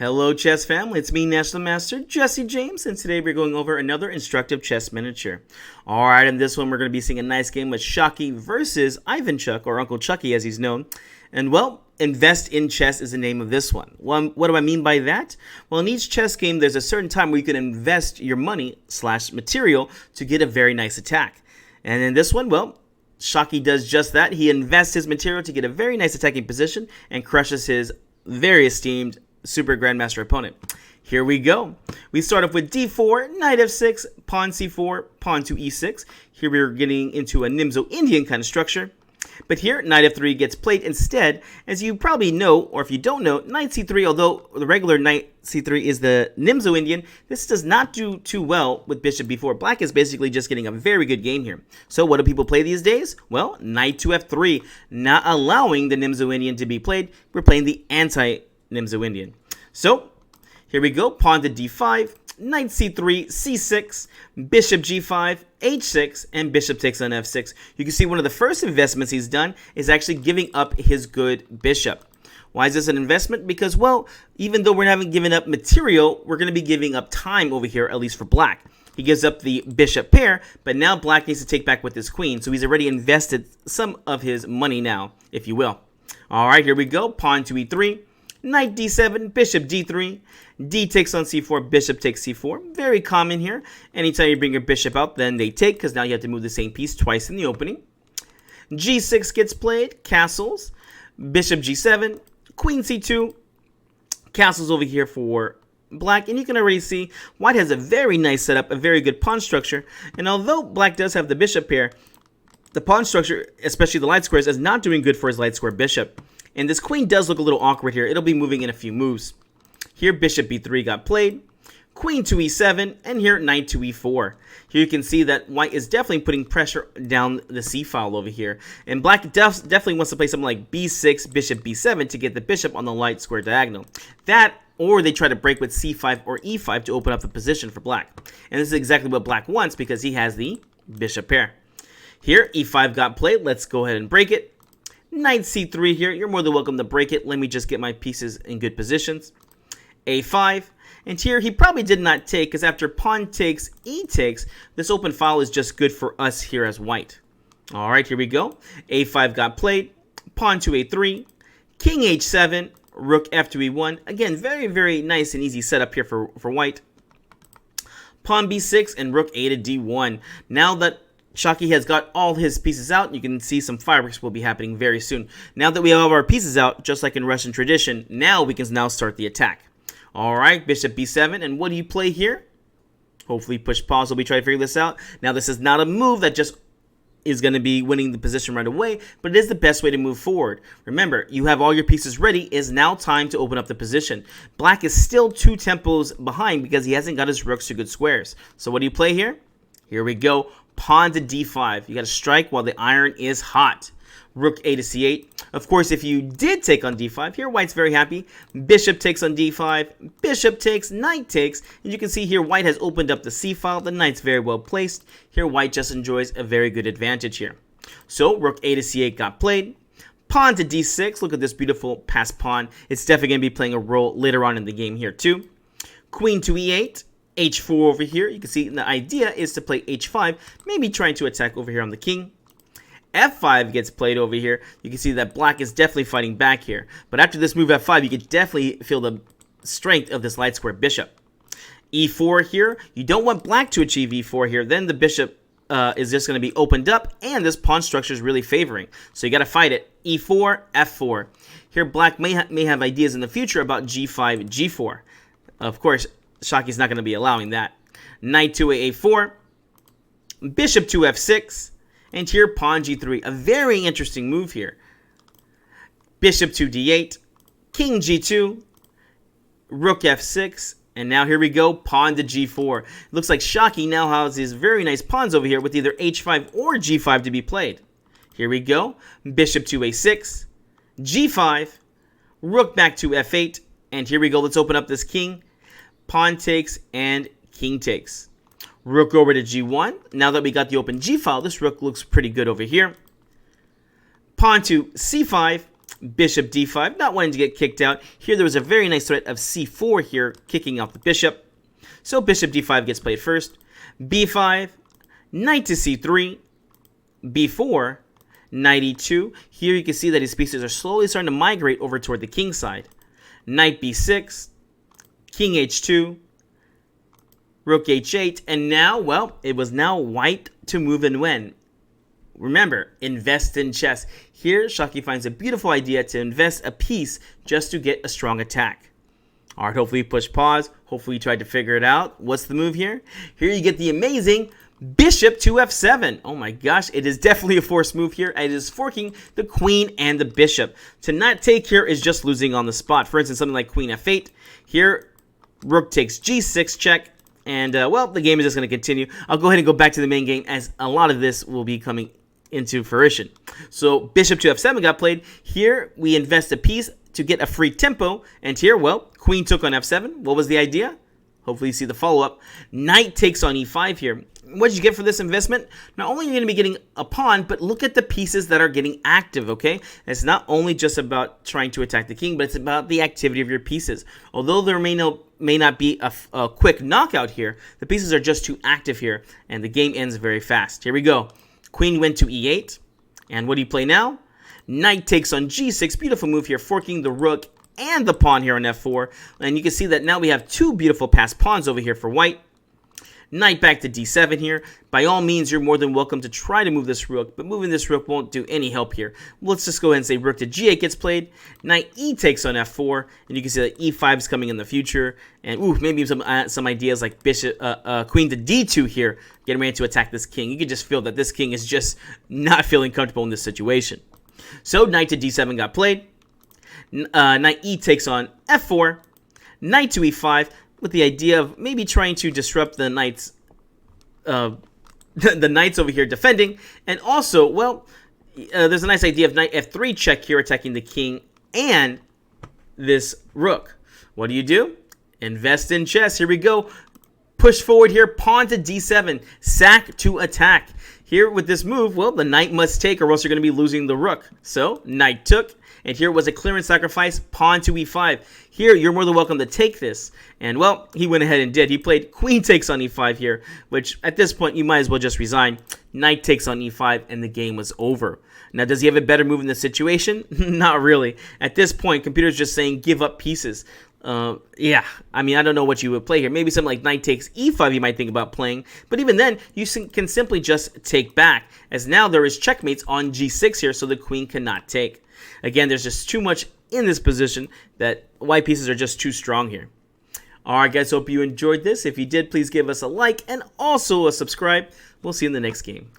Hello chess family, it's me National Master Jesse James, and today we're going over another instructive chess miniature. Alright, in this one we're going to be seeing a nice game with Shocky versus Ivanchuk, or Uncle Chucky as he's known. And well, invest in chess is the name of this one. Well, what do I mean by that? Well, in each chess game there's a certain time where you can invest your money / material to get a very nice attack. And in this one, well, Shocky does just that. He invests his material to get a very nice attacking position and crushes his very esteemed Super Grandmaster opponent. Here we go. We start off with d4, knight f6, pawn c4, pawn to e6. Here we're getting into a Nimzo Indian kind of structure. But here, knight f3 gets played instead. As you probably know, or if you don't know, knight c3, although the regular knight c3 is the Nimzo Indian, this does not do too well with bishop b4. Black is basically just getting a very good game here. So what do people play these days? Well, knight to f3, not allowing the Nimzo Indian to be played. We're playing the anti-Nimzo Indian. So here we go, pawn to d5, knight c3, c6, bishop g5, h6, and bishop takes on f6. You can see one of the first investments he's done is actually giving up his good bishop. Why is this an investment? Because, well, even though we haven't given up material, we're going to be giving up time over here, at least for black. He gives up the bishop pair, but now black needs to take back with his queen, so he's already invested some of his money now, if you will. All right, here we go, pawn to e3. Knight d7, bishop d3, d takes on c4, bishop takes c4. Very common here. Anytime you bring your bishop out, then they take, because now you have to move the same piece twice in the opening. g6 gets played, castles, bishop g7, queen c2, castles over here for black, and you can already see white has a very nice setup, a very good pawn structure, and although black does have the bishop pair, the pawn structure, especially the light squares, is not doing good for his light square bishop. And this queen does look a little awkward here. It'll be moving in a few moves. Here, bishop b3 got played. Queen to e7, and here, knight to e4. Here you can see that white is definitely putting pressure down the c-file over here. And black definitely wants to play something like b6, bishop b7 to get the bishop on the light square diagonal. That, or they try to break with c5 or e5 to open up the position for black. And this is exactly what black wants because he has the bishop pair. Here, e5 got played. Let's go ahead and break it. Knight c3 here. You're more than welcome to break it. Let me just get my pieces in good positions. a5. And here he probably did not take because after pawn takes, e takes, this open file is just good for us here as white. All right, here we go. a5 got played. Pawn to a3. King h7. Rook f to e1. Again, very, very nice and easy setup here for white. Pawn b6 and rook a to d1. Now that Shocky has got all his pieces out, you can see some fireworks will be happening very soon. Now that we have our pieces out, just like in Russian tradition, now we can start the attack. Alright, bishop b7, and what do you play here? Hopefully push pause while we try to figure this out. Now this is not a move that just is going to be winning the position right away, but it is the best way to move forward. Remember, you have all your pieces ready. It is now time to open up the position. Black is still 2 tempos behind because he hasn't got his rooks to good squares. So what do you play here? Here we go. Pawn to d5. You got to strike while the iron is hot. Rook a to c8. Of course, if you did take on d5, here white's very happy. Bishop takes on d5. Bishop takes, knight takes. And you can see here white has opened up the c-file. The knight's very well placed. Here white just enjoys a very good advantage here. So rook a to c8 got played. Pawn to d6. Look at this beautiful passed pawn. It's definitely going to be playing a role later on in the game here too. Queen to e8. h4 over here. You can see the idea is to play h5, maybe trying to attack over here on the king. f5 gets played over here. You can see that black is definitely fighting back here. But after this move f5, you can definitely feel the strength of this light square bishop. e4 here. You don't want black to achieve e4 here. Then the bishop is just going to be opened up, and this pawn structure is really favoring. So you got to fight it. e4, f4. Here black may have ideas in the future about g5, g4. Of course, Shocky's not going to be allowing that. Knight to a4. Bishop to f6. And here, pawn g3. A very interesting move here. Bishop to d8. King g2. Rook f6. And now here we go, pawn to g4. Looks like Shocky now has his very nice pawns over here with either h5 or g5 to be played. Here we go. Bishop to a6. g5. Rook back to f8. And here we go. Let's open up this king. Pawn takes and king takes. Rook over to g1. Now that we got the open g-file, this rook looks pretty good over here. Pawn to c5. Bishop d5, not wanting to get kicked out. Here there was a very nice threat of c4 here, kicking out the bishop. So bishop d5 gets played first. b5, knight to c3, b4, knight e2. Here you can see that his pieces are slowly starting to migrate over toward the king side. Knight b6, king h2, rook h8, and now, well, it was now white to move and win. Remember, invest in chess. Here, Shaki finds a beautiful idea to invest a piece just to get a strong attack. All right, hopefully you push pause. Hopefully you tried to figure it out. What's the move here? Here you get the amazing bishop to f7. Oh my gosh, it is definitely a forced move here. It is forking the queen and the bishop. To not take here is just losing on the spot. For instance, something like queen f8. Here, rook takes g6 check. And, well, the game is just going to continue. I'll go ahead and go back to the main game as a lot of this will be coming into fruition. So bishop to f7 got played. Here we invest a piece to get a free tempo, and here, well, queen took on f7. What was the idea? Hopefully you see the follow-up. Knight takes on e5 here. What did you get for this investment? Not only are you going to be getting a pawn, but look at the pieces that are getting active, okay? It's not only just about trying to attack the king, but it's about the activity of your pieces. Although there may not be a quick knockout here, the pieces are just too active here, and the game ends very fast. Here we go. Queen went to e8, and what do you play now? Knight takes on g6. Beautiful move here, forking the rook and the pawn here on f4. And you can see that now we have two beautiful passed pawns over here for white. Knight back to d7 here. By all means, you're more than welcome to try to move this rook, but moving this rook won't do any help here. Let's just go ahead and say rook to g8 gets played. Knight e takes on f4, and you can see that e5 is coming in the future. And ooh, maybe some ideas like bishop, queen to d2 here, getting ready to attack this king. You can just feel that this king is just not feeling comfortable in this situation. So knight to d7 got played. Knight e takes on f4. Knight to e5. With the idea of maybe trying to disrupt the knights, the knights over here defending, and also, well, there's a nice idea of knight f3 check here, attacking the king and this rook. What do? Invest in chess. Here we go. Push forward here, pawn to d7, sack to attack. Here with this move, well, the knight must take or else you're going to be losing the rook. So, knight took. And here was a clearance sacrifice, pawn to e5. Here, you're more than welcome to take this. And, well, he went ahead and did. He played queen takes on e5 here, which at this point, you might as well just resign. Knight takes on e5, and the game was over. Now, does he have a better move in this situation? Not really. At this point, computer's just saying give up pieces. Yeah, I mean, I don't know what you would play here. Maybe something like knight takes e5 you might think about playing. But even then, you can simply just take back, as now there is checkmates on g6 here, so the queen cannot take. Again, there's just too much in this position that white pieces are just too strong here. Alright guys, hope you enjoyed this. If you did, please give us a like and also a subscribe. We'll see you in the next game.